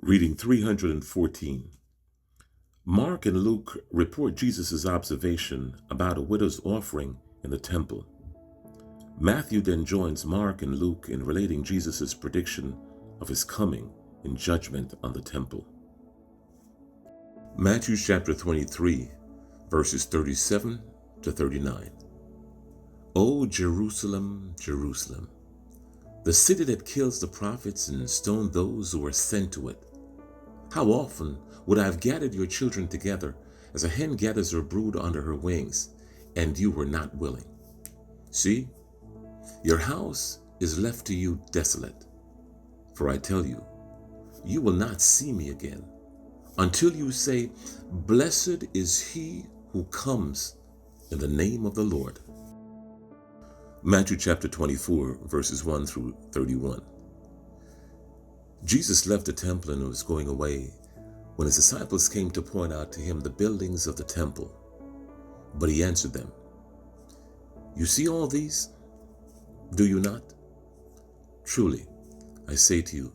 Reading 314. Mark and Luke report Jesus' observation about a widow's offering in the temple. Matthew then joins Mark and Luke in relating Jesus' prediction of his coming in judgment on the temple. Matthew chapter 23, verses 37 to 39. O Jerusalem, Jerusalem, the city that kills the prophets and stones those who are sent to it. How often would I have gathered your children together as a hen gathers her brood under her wings, and you were not willing? See, your house is left to you desolate. For I tell you, you will not see me again until you say, Blessed is he who comes in the name of the Lord. Matthew chapter 24, verses 1 through 31. Jesus left the temple and was going away when his disciples came to point out to him the buildings of the temple. But he answered them, You see all these? Do you not? Truly, I say to you,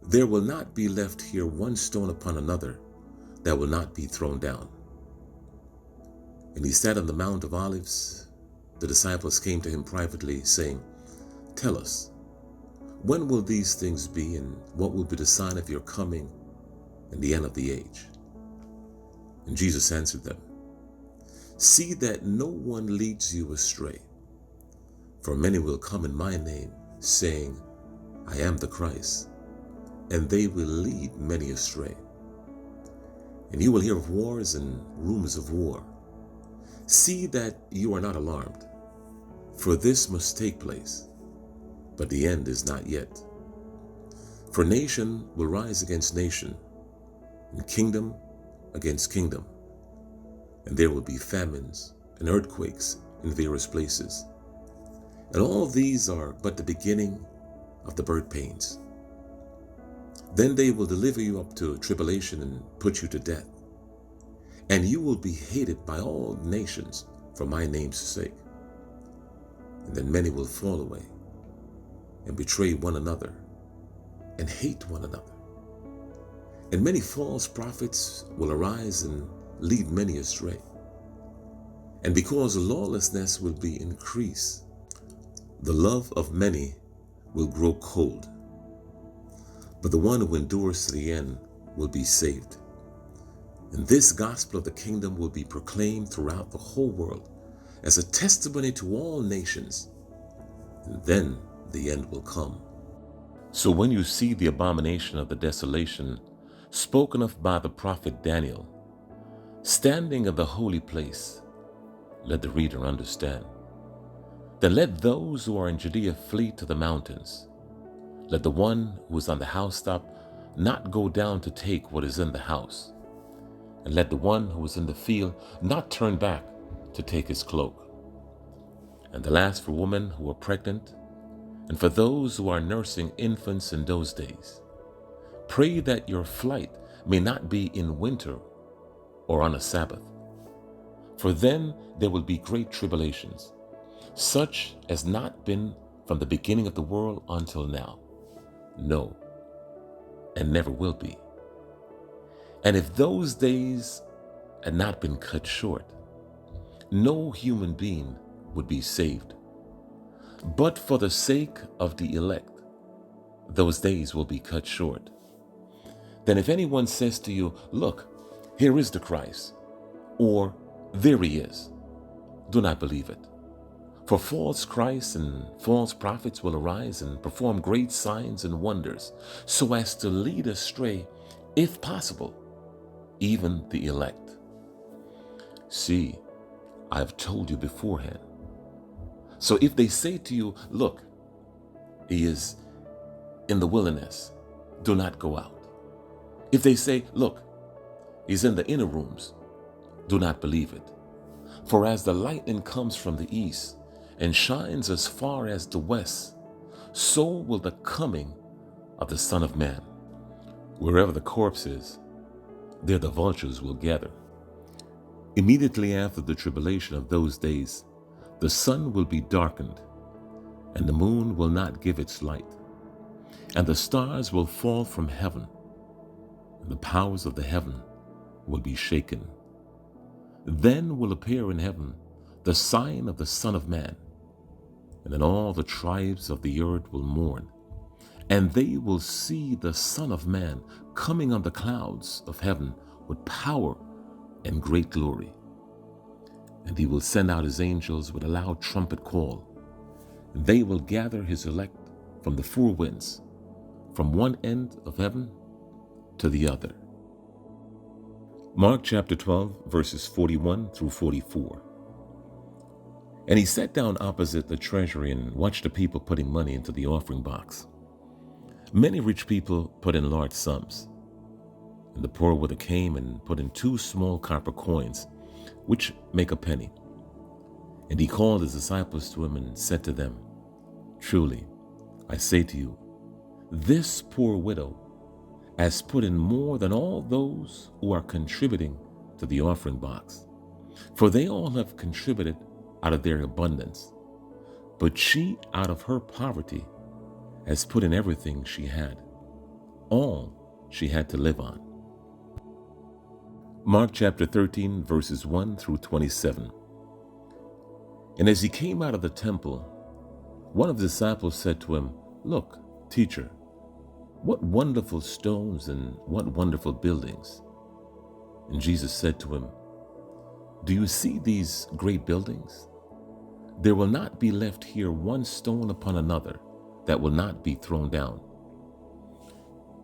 there will not be left here one stone upon another that will not be thrown down. And he sat on the Mount of Olives. The disciples came to him privately, saying, Tell us, when will these things be, and what will be the sign of your coming and the end of the age? And Jesus answered them, See that no one leads you astray. For many will come in my name, saying, I am the Christ, and they will lead many astray. And you will hear of wars and rumors of war. See that you are not alarmed, for this must take place, but the end is not yet. For nation will rise against nation, and kingdom against kingdom, and there will be famines and earthquakes in various places. And all these are but the beginning of the birth pains. Then they will deliver you up to tribulation and put you to death. And you will be hated by all nations for my name's sake. And then many will fall away and betray one another and hate one another. And many false prophets will arise and lead many astray. And because lawlessness will be increased, the love of many will grow cold. But the one who endures to the end will be saved. And this gospel of the kingdom will be proclaimed throughout the whole world as a testimony to all nations. And then the end will come. So when you see the abomination of the desolation spoken of by the prophet Daniel, standing in the holy place, let the reader understand. Then let those who are in Judea flee to the mountains. Let the one who is on the housetop not go down to take what is in the house. And let the one who is in the field not turn back to take his cloak. And the last for women who are pregnant, and for those who are nursing infants in those days. Pray that your flight may not be in winter or on a Sabbath. For then there will be great tribulations, such as not been from the beginning of the world until now. No, and never will be. And if those days had not been cut short, no human being would be saved. But for the sake of the elect, those days will be cut short. Then if anyone says to you, Look, here is the Christ, or there he is, do not believe it. For false Christs and false prophets will arise and perform great signs and wonders, so as to lead astray, if possible, even the elect. See, I have told you beforehand. So if they say to you, Look, he is in the wilderness, do not go out. If they say, Look, he's in the inner rooms, do not believe it. For as the lightning comes from the east and shines as far as the west, so will the coming of the Son of Man. Wherever the corpse is, there the vultures will gather. Immediately after the tribulation of those days, the sun will be darkened, and the moon will not give its light, and the stars will fall from heaven, and the powers of the heaven will be shaken. Then will appear in heaven the sign of the Son of Man, and then all the tribes of the earth will mourn, and they will see the Son of Man coming on the clouds of heaven with power and great glory. And he will send out his angels with a loud trumpet call, and they will gather his elect from the four winds, from one end of heaven to the other. Mark chapter 12, verses 41 through 44. And he sat down opposite the treasury and watched the people putting money into the offering box. Many rich people put in large sums, and the poor widow came and put in 2 small copper coins, which make a penny. And he called his disciples to him and said to them, Truly, I say to you, this poor widow has put in more than all those who are contributing to the offering box. For they all have contributed out of their abundance, but she out of her poverty has put in everything she had, all she had to live on. Mark chapter 13, verses 1 through 27. And as he came out of the temple, one of the disciples said to him, Look, teacher, what wonderful stones and what wonderful buildings. And Jesus said to him, Do you see these great buildings? There will not be left here one stone upon another that will not be thrown down.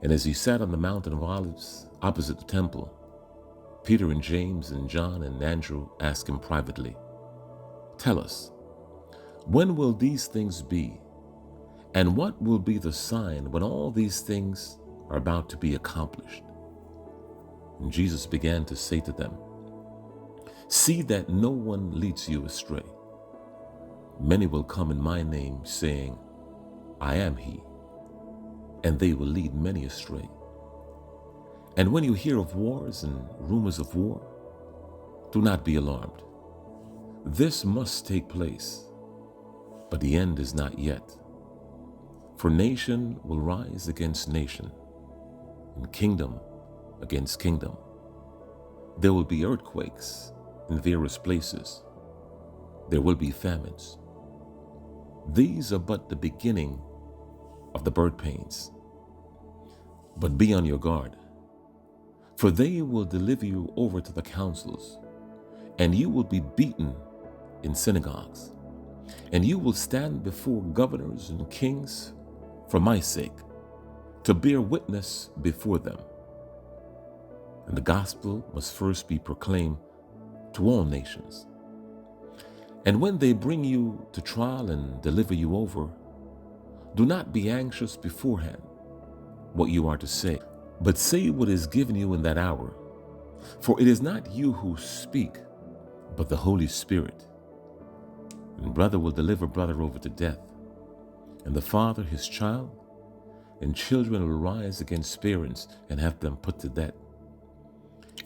And as he sat on the mountain of Olives opposite the temple, Peter and James and John and Andrew asked him privately, Tell us, when will these things be? And what will be the sign when all these things are about to be accomplished? And Jesus began to say to them, See that no one leads you astray. Many will come in my name, saying, I am he, and they will lead many astray. And when you hear of wars and rumors of war, do not be alarmed. This must take place, but the end is not yet. For nation will rise against nation, and kingdom against kingdom. There will be earthquakes in various places. There will be famines. These are but the beginning of the birth pains. But be on your guard, for they will deliver you over to the councils, and you will be beaten in synagogues, and you will stand before governors and kings for my sake, to bear witness before them. And the gospel must first be proclaimed to all nations. And when they bring you to trial and deliver you over, do not be anxious beforehand what you are to say, but say what is given you in that hour. For it is not you who speak, but the Holy Spirit. And brother will deliver brother over to death, and the father his child, and children will rise against parents and have them put to death.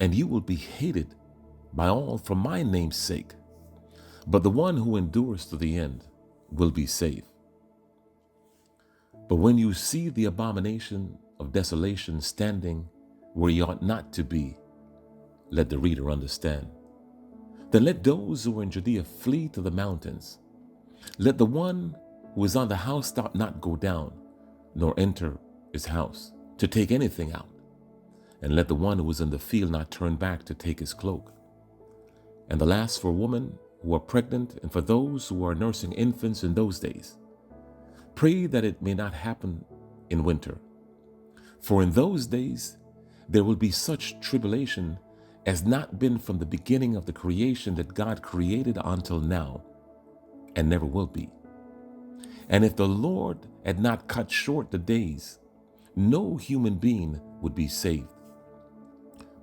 And you will be hated by all for my name's sake, but the one who endures to the end will be saved. But when you see the abomination of desolation standing where he ought not to be, let the reader understand. Then let those who are in Judea flee to the mountains. Let the one who is on the housetop not go down, nor enter his house to take anything out. And let the one who is in the field not turn back to take his cloak. And the last for women who are pregnant and for those who are nursing infants in those days. Pray that it may not happen in winter. For in those days there will be such tribulation as not been from the beginning of the creation that God created until now, and never will be. And if the Lord had not cut short the days, no human being would be saved.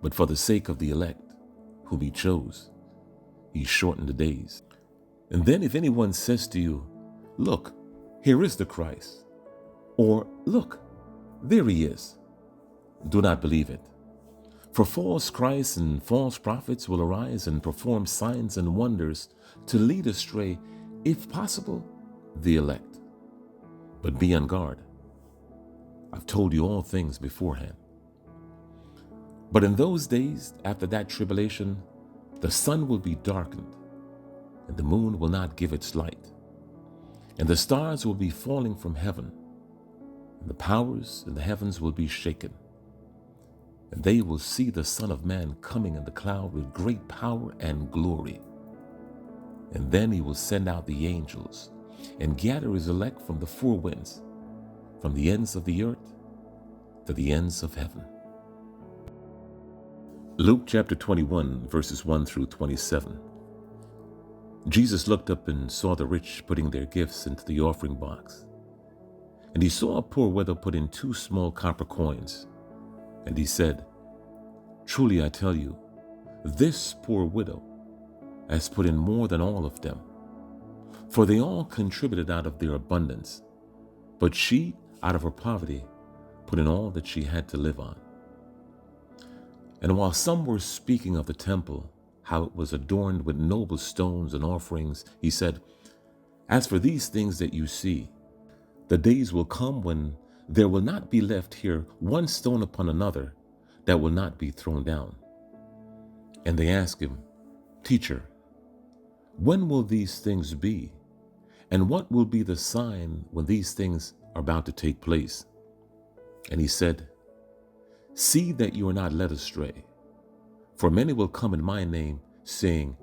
But for the sake of the elect, whom he chose, he shortened the days. And then if anyone says to you, Look, here is the Christ, or Look, there he is, do not believe it. For false Christs and false prophets will arise and perform signs and wonders to lead astray, if possible, the elect. But be on guard. I've told you all things beforehand. But in those days, after that tribulation, the sun will be darkened, and the moon will not give its light, and the stars will be falling from heaven, and the powers in the heavens will be shaken. And they will see the Son of Man coming in the cloud with great power and glory. And then he will send out the angels and gather his elect from the four winds, from the ends of the earth to the ends of heaven. Luke chapter 21, verses 1 through 27. Jesus looked up and saw the rich putting their gifts into the offering box. And he saw a poor widow put in 2 small copper coins. And he said, "Truly I tell you, this poor widow has put in more than all of them. For they all contributed out of their abundance, but she, out of her poverty, put in all that she had to live on." And while some were speaking of the temple, how it was adorned with noble stones and offerings, he said, "As for these things that you see, the days will come when there will not be left here one stone upon another that will not be thrown down." And they asked him, "Teacher, when will these things be? And what will be the sign when these things are about to take place?" And he said, "See that you are not led astray. For many will come in my name, saying,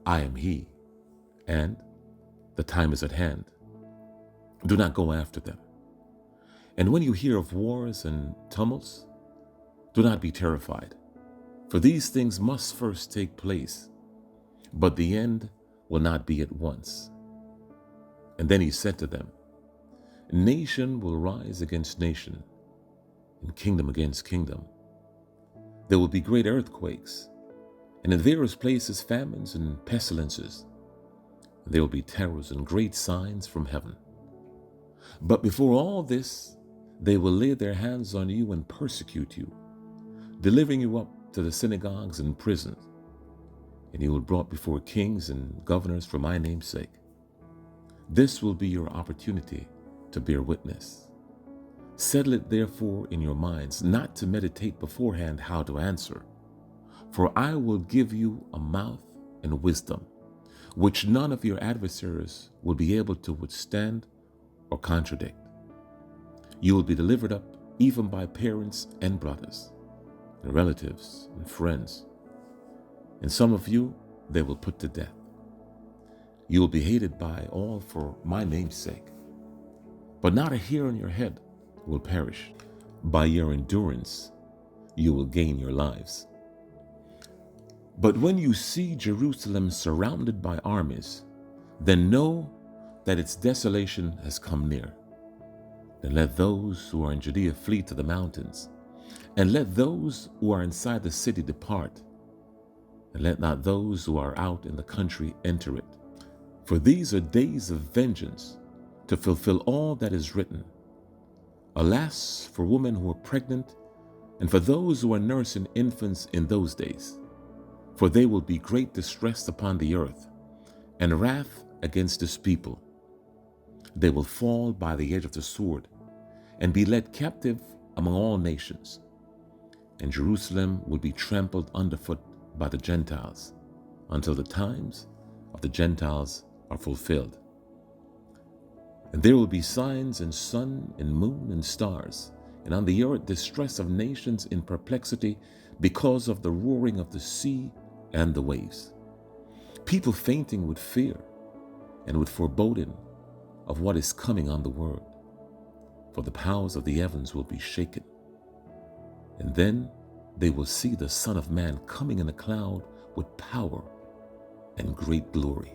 'I am he,' and 'the time is at hand.' Do not go after them. And when you hear of wars and tumults, do not be terrified, for these things must first take place, but the end will not be at once." And then he said to them, "Nation will rise against nation, and kingdom against kingdom. There will be great earthquakes, and in various places famines and pestilences. And there will be terrors and great signs from heaven. But before all this, they will lay their hands on you and persecute you, delivering you up to the synagogues and prisons, and you will be brought before kings and governors for my name's sake. This will be your opportunity to bear witness. Settle it therefore in your minds, not to meditate beforehand how to answer. For I will give you a mouth and wisdom, which none of your adversaries will be able to withstand or contradict. You will be delivered up even by parents and brothers, and relatives and friends. And some of you they will put to death. You will be hated by all for my name's sake. But not a hair on your head will perish. By your endurance, you will gain your lives. But when you see Jerusalem surrounded by armies, then know that its desolation has come near. Then let those who are in Judea flee to the mountains, and let those who are inside the city depart, and let not those who are out in the country enter it. For these are days of vengeance, to fulfill all that is written. Alas, for women who are pregnant, and for those who are nursing infants in those days. For there will be great distress upon the earth, and wrath against this people. They will fall by the edge of the sword, and be led captive among all nations. And Jerusalem will be trampled underfoot by the Gentiles, until the times of the Gentiles are fulfilled. And there will be signs in sun and moon and stars, and on the earth distress of nations in perplexity because of the roaring of the sea and the waves. People fainting with fear and with foreboding of what is coming on the world. For the powers of the heavens will be shaken. And then they will see the Son of Man coming in a cloud with power and great glory.